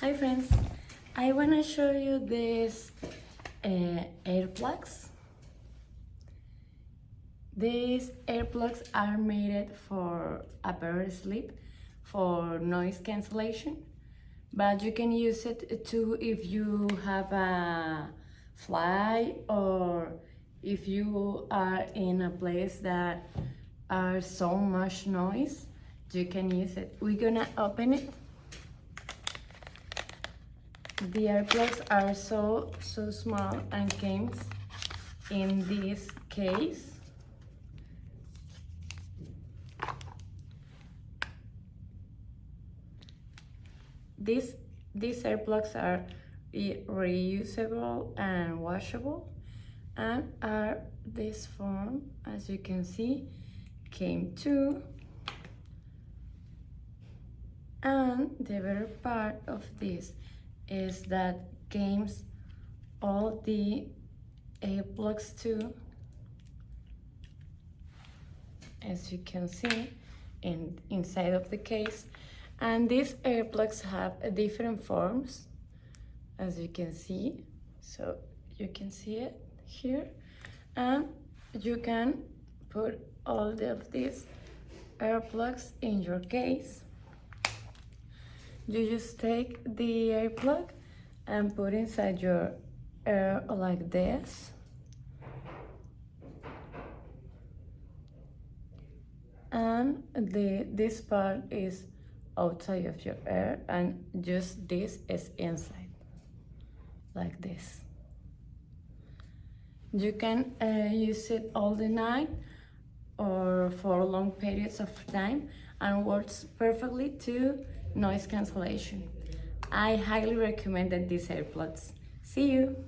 Hi friends, I want to show you these earplugs. These earplugs are made for a better sleep, for noise cancellation, but you can use it too if you have a fly or if you are in a place that are so much noise, you can use it. We're gonna open it. The earplugs are so small and came in this case. These earplugs are reusable and washable and are this form, as you can see, came too. And the better part of this is that comes all the earplugs too, as you can see inside of the case. And these earplugs have different forms, as you can see. So you can see it here, and you can put all of these earplugs in your case. You just take the earplug and put inside your ear like this. And this part is outside of your ear and just this is inside, like this. You can use it all the night or for long periods of time and works perfectly to noise cancellation. I highly recommend these earplugs. See you!